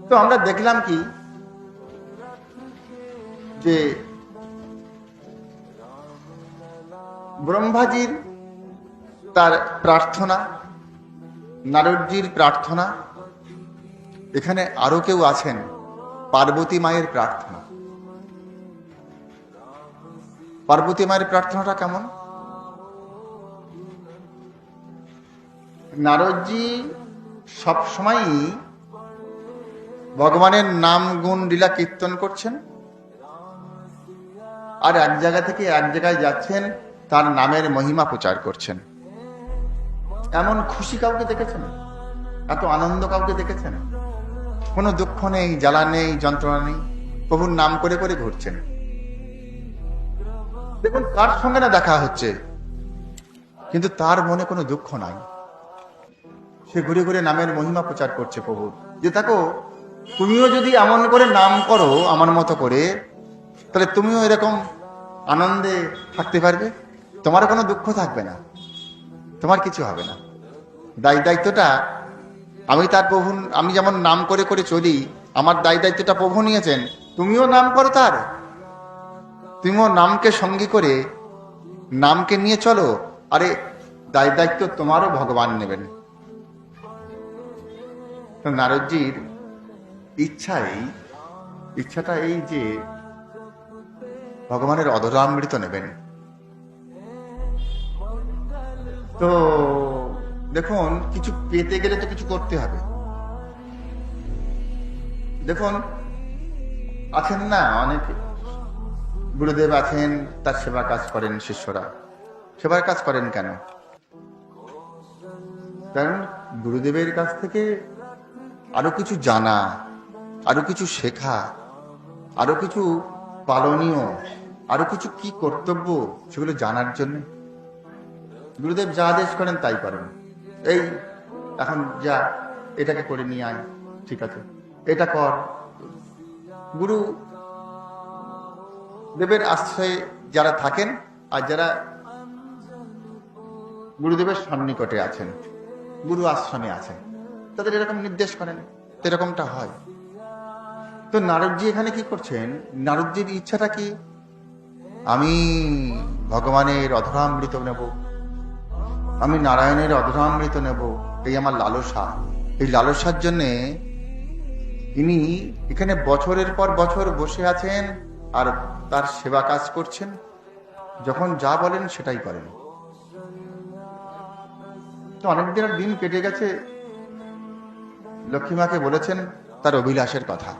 তো আমরা দেখলাম কি যে ব্রহ্মাজির তার প্রার্থনা, নারদজির প্রার্থনা, এখানে আরো কেউ আছেন, পার্বতী মায়ের প্রার্থনা। পার্বতী মায়ের প্রার্থনাটা কেমন? নারদজি সবসময়ই ভগবানের নাম গুণ লীলা কীর্তন করছেন, আর এক জায়গা থেকে এক জায়গায় যাচ্ছেন, তার নামের মহিমা প্রচার করছেন। এমন খুশি কাউকে দেখেছেন? এত আনন্দ কাউকে দেখেছেন? কোনো দুঃখ নেই, জ্বালা নেই, যন্ত্রণা নেই, প্রভুর নাম করে করে ঘুরছেন। দেখুন কার সঙ্গে না দেখা হচ্ছে, কিন্তু তার মনে কোনো দুঃখ নাই। সে ঘুরে ঘুরে নামের মহিমা প্রচার করছে প্রভুর, যে দেখো তুমিও যদি এমন করে নাম করো আমার মতো করে, তাহলে তুমিও এরকম আনন্দে থাকতে পারবে, তোমার কোনো দুঃখ থাকবে না, তোমার কিছু হবে না। দায়িত্বটা আমি তার প্রভু, আমি যেমন নাম করে করে চলি, আমার দায়িত্বটা প্রভু নিয়েছেন, তুমিও নাম করো তার, তুমিও নামকে সঙ্গী করে নামকে নিয়ে চলো, আরে দায়িত্ব তোমারও ভগবান নেবেন। তো নারদজির ইচ্ছাটা এই যে ভগবানের অধরামৃত নেবেন। তো দেখুন কিছু পেতে গেলে তো কিছু করতে হবে। দেখুন আছেন না অনেকে, গুরুদেব আছেন, তার সেবা কাজ করেন, শিষ্যরা সেবার কাজ করেন কেন? কারণ গুরুদেবের কাছ থেকে আরো কিছু জানা, আরো কিছু শেখা, আরো কিছু পালনীয়, আরো কিছু কি কর্তব্য, সেগুলো জানার জন্য গুরুদেব যা আদেশ করেন তাই করেন। এই এখন যা, এটাকে করে নিয়ে আয়, ঠিক আছে, এটা কর। গুরু দেবের আশ্রয়ে যারা থাকেন আর যারা গুরুদেবের সন্নিকটে আছেন, গুরু আশ্রমে আছেন, তাদের এরকম নির্দেশ করেন, এরকমটা হয়। তো নারদজি এখানে কি করছেন? নারদজির ইচ্ছাটা কি? আমি ভগবানের অধরামৃত নেব, আমি নারায়ণের অধরামৃত নেব, এই আমার লালসা। এই লালসার জন্যে ইনি এখানে বছরের পর বছর বসে আছেন আর তার সেবা কাজ করছেন, যখন যা বলেন সেটাই করেন। তো অনেক দিন কেটে গেছে, লক্ষ্মীমাকে বলেছেন তার অভিলাষের কথা।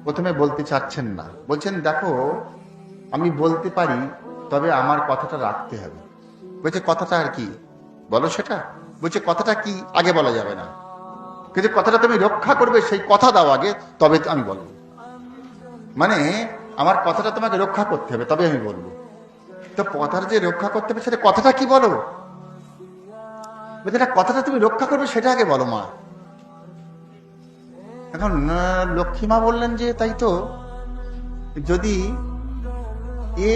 প্রথমে বলতে চাচ্ছেন না, বলছেন দেখো আমি বলতে পারি, তবে আমার কথাটা রাখতে হবে। বলছে কথাটা আর কি বলো সেটা? বলছে কথাটা কি আগে বলা যাবে না, কিন্তু কথাটা তুমি রক্ষা করবে সেই কথা দাও আগে, তবে আমি বলবো। মানে আমার কথাটা তোমাকে রক্ষা করতে হবে, তবে আমি বলবো। তো কথার যে রক্ষা করতে হবে সেটা কথাটা কি বলো? বলছে কথাটা তুমি রক্ষা করবে সেটা আগে বলো মা। এখন লক্ষ্মীমা বললেন যে তাই তো, যদি এ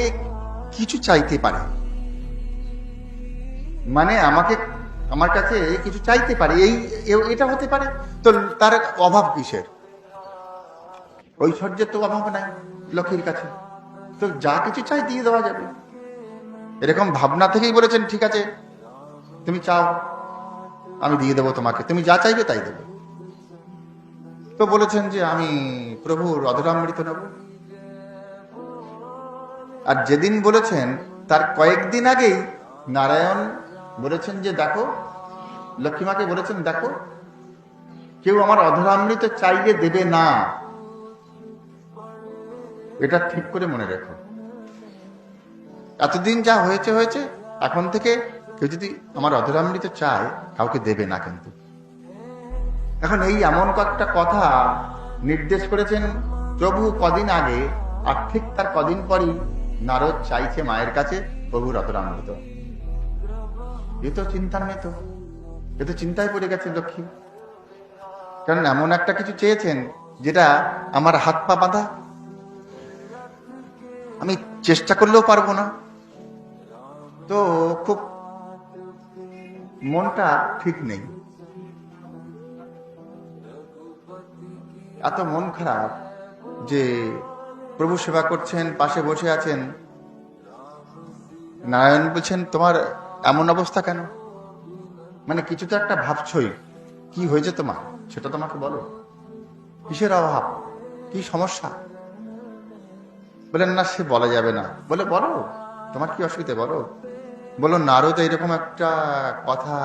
কিছু চাইতে পারে, মানে আমাকে, আমার কাছে কিছু চাইতে পারে, এটা হতে পারে, তো তার অভাব কিসের? ঐশ্বর্যের তো অভাব নাই লক্ষ্মীর কাছে, তো যা কিছু চাই দিয়ে দেওয়া যাবে। এরকম ভাবনা থেকেই বলেছেন ঠিক আছে তুমি চাও, আমি দিয়ে দেবো তোমাকে, তুমি যা চাইবে তাই দেবো। তো বলেছেন যে আমি প্রভুর অধরামৃত নেব। আর যেদিন বলেছেন তার কয়েকদিন আগেই নারায়ণ বলেছেন যে দেখো, লক্ষ্মীমাকে বলেছেন দেখো কেউ আমার অধরামৃত চাইলে দেবে না, এটা ঠিক করে মনে রেখো। এতদিন যা হয়েছে হয়েছে, এখন থেকে কেউ যদি আমার অধরামৃত চায় কাউকে দেবে না কিন্তু। এখন এই এমন কয়েকটা কথা নির্দেশ করেছেন প্রভু কদিন আগে, আর ঠিক তার কদিন পরই নারদ চাইছে মায়ের কাছে প্রভুর অধরামৃত। এ তো চিন্তার মেয়ে, তো এ তো চিন্তায় পড়ে গেছে লক্ষ্মী, কারণ এমন একটা কিছু চেয়েছেন যেটা আমার হাত পা বাঁধা, আমি চেষ্টা করলেও পারবো না। তো খুব মনটা ঠিক নেই, এত মন খারাপ যে প্রভু সেবা করছেন, পাশে বসে আছেন। নারায়ণ বলছেন, তোমার এমন অবস্থা কেন? মানে কিছু তো একটা ভাবছই, কি হয়েছে তোমার সেটা তোমাকে বলো, কিসের অভাব, কি সমস্যা? বলেন না, সে বলা যাবে না। বলে, বলো তোমার কি অসুবিধা, বলো। বলো, নারদ এরকম একটা কথা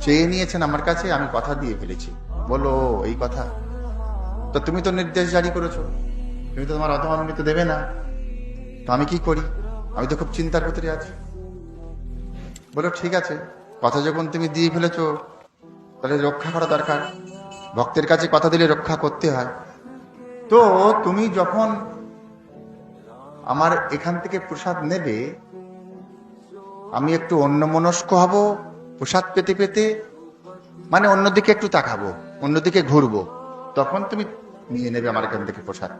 চেয়ে নিয়েছেন আমার কাছে, আমি কথা দিয়ে ফেলেছি। বলো, এই কথা? তো তুমি তো নির্দেশ জারি করেছো, তুমি তো তোমার অধমৃত দেবে না, তো আমি কি করি? আমি তো খুব চিন্তার ভিতরে আছি। বলো, ঠিক আছে, কথা যখন তুমি দিয়ে ফেলেছো তাহলে রক্ষা করা দরকার, ভক্তের কাছে কথা দিলে রক্ষা করতে হয়। তো তুমি যখন আমার এখান থেকে প্রসাদ নেবে, আমি একটু অন্যমনস্ক হব, প্রসাদ পেতে পেতে, মানে অন্যদিকে একটু তাকাবো, অন্যদিকে ঘুরবো, তখন তুমি নিয়ে নেবে আমার এখান থেকে প্রসাদ।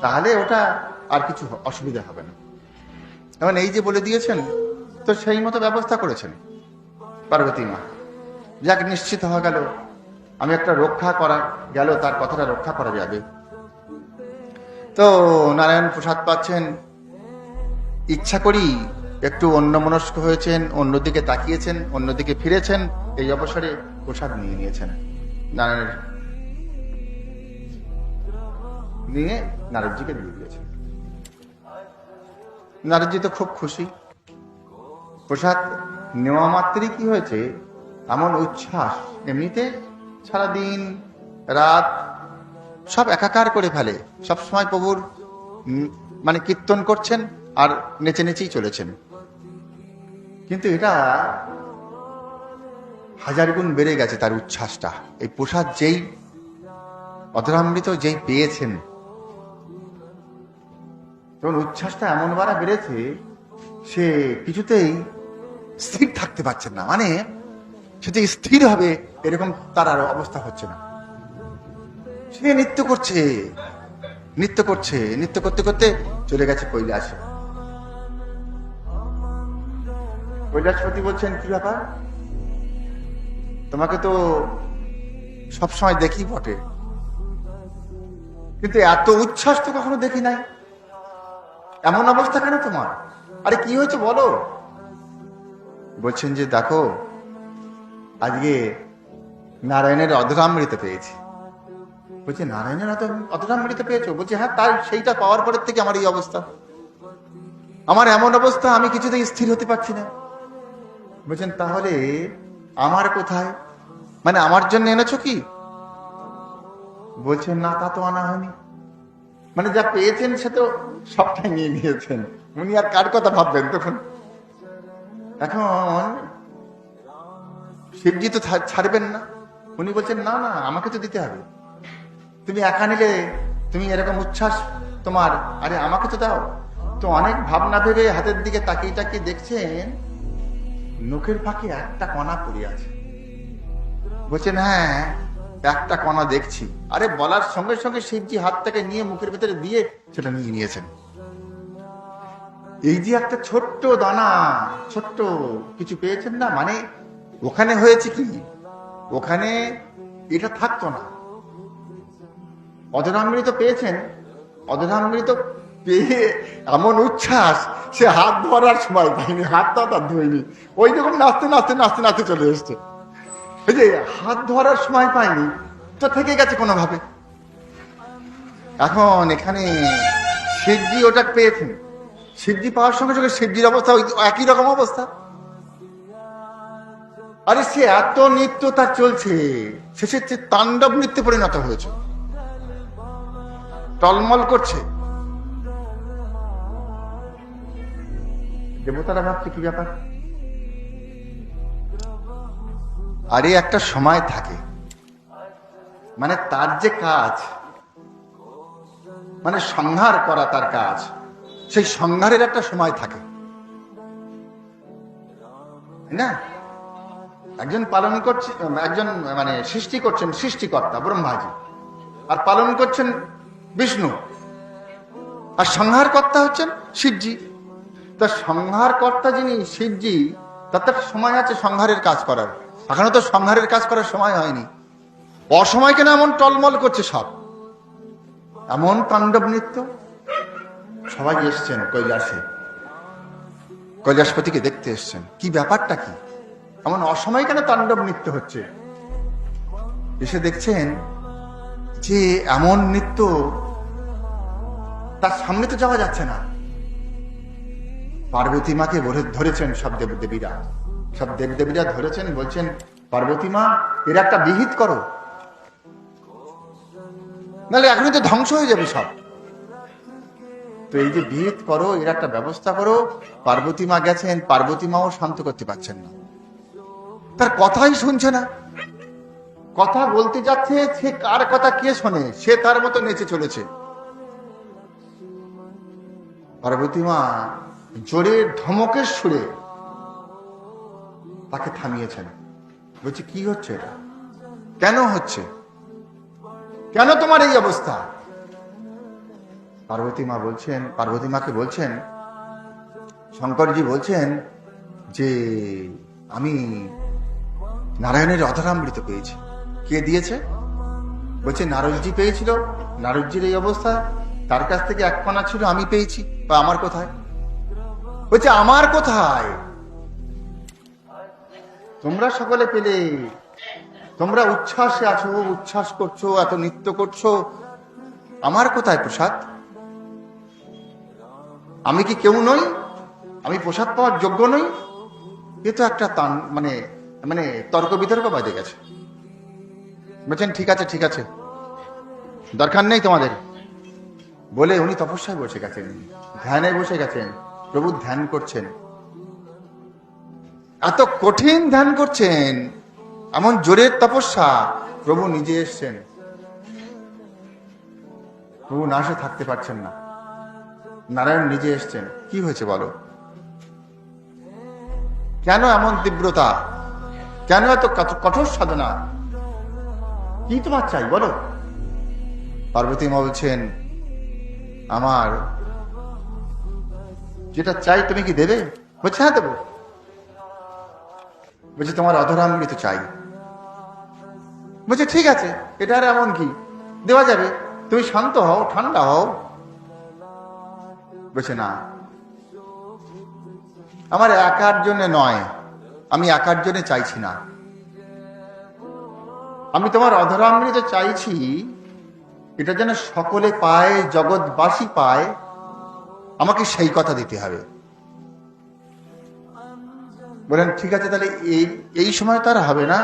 তাহলে ওটা আর কিছু অসুবিধা হবে না। এখন এই যে বলে দিয়েছেন, তো সেই মতো ব্যবস্থা করেছেন পার্বতী মা। যাক, নিশ্চিত হয়ে গেল, আমি একটা রক্ষা করা গেল, তার কথাটা রক্ষা করা যাবে। তো নারায়ণ প্রসাদ পাচ্ছেন, ইচ্ছা করি একটু অন্যমনস্ক হয়েছেন, অন্যদিকে তাকিয়েছেন, অন্যদিকে ফিরেছেন, এই অবসরে প্রসাদ নিয়ে নিয়েছেন। নারায়ণের নিয়ে নারদজিকে দিয়ে দিয়েছেন। নারদজি তো খুব খুশি। প্রসাদ নেওয়া মাত্রই কি হয়েছে, এমন উচ্ছ্বাস, এমনিতে সারাদিন রাত সব একাকার করে ফেলে, সবসময় প্রভুর মানে কীর্তন করছেন আর নেচে নেচেই চলেছেন। কিন্তু এটা হাজার গুণ বেড়ে গেছে তার উচ্ছ্বাসটা। এই প্রসাদ যেই অধরামৃত যেই পেয়েছেন, যখন উচ্ছ্বাসটা এমন বাড়া বেড়েছে, সে কিছুতেই স্থির থাকতে পারছেন না। মানে সেটা স্থির হবে এরকম তার আর অবস্থা হচ্ছে না। সে নৃত্য করছে, নৃত্য করছে, নৃত্য করতে করতে চলে গেছে কৈলাসে। কৈলাসপতি বলছেন, কি ব্যাপার, তোমাকে তো সবসময় দেখি বটে, কিন্তু এত উচ্ছ্বাস তো কখনো দেখি নাই, এমন অবস্থা কেন তোমার? আরে কি হয়েছে বলো। বলছেন যে, দেখো, আজকে নারায়ণের অধরামৃত পেয়েছি। বলছে, নারায়ণের অধরামৃত পেয়েছো? বলছে, হ্যাঁ, তাই সেইটা পাওয়ার পরের থেকে আমার এই অবস্থা, আমার এমন অবস্থা, আমি কিছুতেই স্থির হতে পারছি না। বলছেন, তাহলে আমার কোথায়, মানে আমার জন্য এনেছো কি? বলছেন, না, তা তো আনা হয়নি। মানে যা পেয়েছেন সে তো সবটাই নিয়ে নিয়েছেন, উনি আর কার কথা ভাববেন তখন? এখন শিবজি তো ছাড়বেন না, উনি বলছেন, না না, আমাকে তো দিতে হবে, তুমি একা নিলে, তুমি এরকম উচ্ছ্বাস তোমার, আরে আমাকে তো দাও। তো অনেক ভাবনা ভেবে হাতের দিকে তাকিয়ে তাকিয়ে দেখছেন নখের ফাঁকে একটা কণা পড়ে আছে। বলছেন, হ্যাঁ, একটা কণা দেখছি। আরে বলার সঙ্গে সঙ্গে শিবজি হাতটাকে নিয়ে মুখের ভেতরে দিয়ে সেটা নিয়ে নিয়েছেন। এই যে একটা ছোট্ট দানা, ছোট্ট কিছু পেয়েছেন না, মানে ওখানে হয়েছে কি, ওখানে এটা থাকতো না। অধরামৃত পেয়েছেন, অধরামৃত পেয়ে এমন উচ্ছ্বাস, সে হাত ধরার সময় পায়নি, হাতটা তার ধোয়নি, ওই রকম নাচতে নাচতে নাচতে নাচতে চলে এসছে। এই যে হাত ধরার সময় পায়নি, তো থেকে গেছে কোনোভাবে। এখন এখানে শিবজি ওটা পেয়েছেন, শিবজি পাওয়ার সঙ্গে সঙ্গে শিবজির অবস্থা একই রকম অবস্থা। আরে সে এত নৃত্য তার চলছে, শেষের তাণ্ডব নৃত্যে পরিণত হয়েছে, টলমল করছে। দেবতারা ভাবছে, কি ব্যাপার? আরে একটা সময় থাকে, মানে তার যে কাজ, মানে সংহার করা তার কাজ, সেই সংহারের একটা সময় থাকে না। একজন পালন করছে, একজন মানে সৃষ্টি করছেন সৃষ্টিকর্তা ব্রহ্মাজি, আর পালন করছেন বিষ্ণু, আর সংহার কর্তা হচ্ছেন শিবজি। তার সংহার কর্তা যিনি শিবজি, তার তো একটা সময় আছে সংহারের কাজ করার। এখনো তো সংহারের কাজ করার সময় হয়নি। অসময় কেন এমন টলমল করছে সব, এমন তাণ্ডব নৃত্য। সবাই এসছেন কৈলাসে, কৈলাসপতিকে দেখতে এসছেন, কি ব্যাপারটা কি, এমন অসময় কেন তাণ্ডব নৃত্য হচ্ছে। এসে দেখছেন যে এমন নৃত্য, তার সামনে তো যাওয়া যাচ্ছে না। পার্বতী মাকে ধরেছেন সব দেবদেবীরা, সব দেবদেবীরা ধরেছেন, বলছেন পার্বতী মা এর একটা বিহিত করো, নাহলে এখনই তো ধ্বংস হয়ে যাবে সব। তো এই যে বিহিত করো, এর একটা ব্যবস্থা করো। পার্বতী মা গেছেন, পার্বতী মাও শান্ত করতে পারছেন না, তার কথাই শুনছে না। কথা বলতে যাচ্ছে, সে কার কথা কে শোনে, সে তার মতো নেচে চলেছে। পার্বতী মা জোরে ধমকের সুরে তাকে থামিয়েছেন, বলছে কি হচ্ছে এটা, কেন হচ্ছে, কেন তোমার এই অবস্থা। পার্বতী মা বলছেন, পার্বতী মাকে বলছেন, শঙ্করজি বলছেন যে আমি নারায়ণের অধরামৃত পেয়েছি। কে দিয়েছে? বলছে নারদজি পেয়েছিল। নারদজির এই অবস্থা, তার কাছ থেকে এক কণা ছিল, আমি পেয়েছি। বা আমার কোথায়? বলছে আমার কোথায়? তোমরা সকলে পেলে, তোমরা উচ্ছ্বাসে আছো, উচ্ছ্বাস করছো, এত নৃত্য করছো, আমার কোথায় প্রসাদ? আমি কি কেউ নই? আমি প্রসাদ পাওয়ার যোগ্য নই? এ তো একটা মানে মানে তর্ক বিতর্ক বাজে গেছে। বলছেন ঠিক আছে, ঠিক আছে, দরকার নেই তোমাদের, বলে উনি তপস্যায় বসে গেছেন, ধ্যানে বসে গেছেন। প্রভু ধ্যান করছেন, এত কঠিন ধ্যান করছেন, এমন জোরের তপস্যা। প্রভু নিজে এসছেন, প্রভু না এসে থাকতে পারছেন না, নারায়ণ নিজে এসছেন। কি হয়েছে বলো, কেন এমন তীব্রতা, কেন এত কঠোর সাধনা, কি তোমার চাই বলো? পার্বতী মা বলছেন আমার যেটা চাই তুমি কি দেবে? বলছে হ্যাঁ দেবো। বলছে তোমার অধরামৃত চাই। বলছে ঠিক আছে, এটা আর এমন কি, দেওয়া যাবে, তুমি শান্ত হও, ঠান্ডা হও। বলছে না, আমার একার জন্য নয়, আমি একার জন্য চাইছি না, আমি তোমার অধরামৃত চাইছি, এটা যেন সকলে পায়, জগৎবাসী পায়, আমাকে সেই কথা দিতে হবে। বলেন ঠিক আছে, তাহলে এই সময় তো আর হবে না,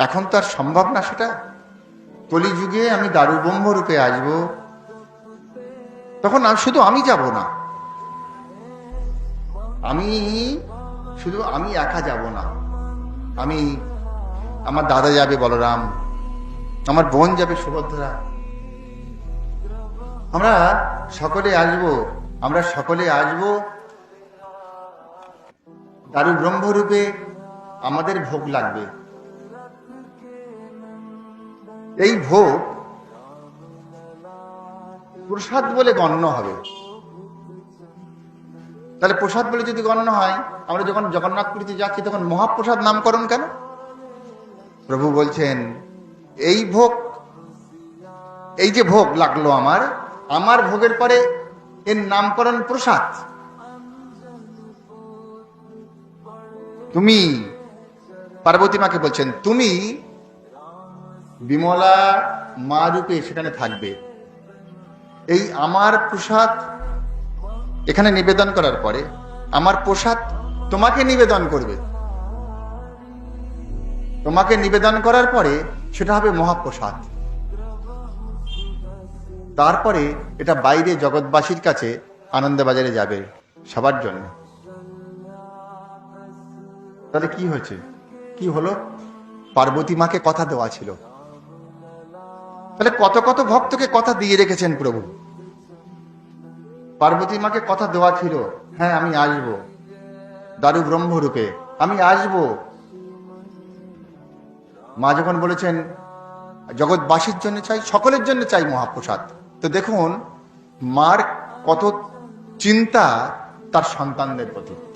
এখন তো আর সম্ভব না সেটা। কলিযুগে আমি দারুব্রহ্ম রূপে আসব, তখন শুধু আমি যাব না, আমি একা যাব না, আমার দাদা যাবে বলরাম, আমার বোন যাবে সুভদ্রা, আমরা সকলে আসবো দারু ব্রহ্মরূপে, আমাদের ভোগ লাগবে। এই ভোগ প্রসাদ বলে গণ্য হবে। তাহলে প্রসাদ বলে যদি গণ্য হয়, আমরা যখন জগন্নাথপুরীতে যাচ্ছি তখন মহাপ্রসাদ নামকরণ কেন? প্রভু বলছেন এই ভোগ, এই যে ভোগ লাগলো আমার ভোগের পরে এর নামকরণ প্রসাদ। তুমি, পার্বতী মাকে বলছেন, তুমি বিমলা মা রূপে সেখানে থাকবে। এই আমার প্রসাদ এখানে নিবেদন করার পরে আমার প্রসাদ তোমাকে নিবেদন করবে, তোমাকে নিবেদন করার পরে সেটা হবে মহাপ্রসাদ। তারপরে এটা বাইরে জগৎবাসীর কাছে আনন্দবাজারে যাবে সবার জন্য। তাহলে কি হয়েছে, কি হলো? পার্বতী মাকে কথা দেওয়া ছিল, তাহলে কত কত ভক্তকে কথা দিয়ে রেখেছেন প্রভু। পার্বতী মাকে কথা দেওয়া ছিল, হ্যাঁ আমি আসব দারু ব্রহ্মরূপে, আমি আসব। মা যখন বলেছেন জগৎবাসীর জন্য চাই, সকলের জন্য চাই মহাপ্রসাদ, তো দেখুন মার কত চিন্তা তার সন্তানদের প্রতি।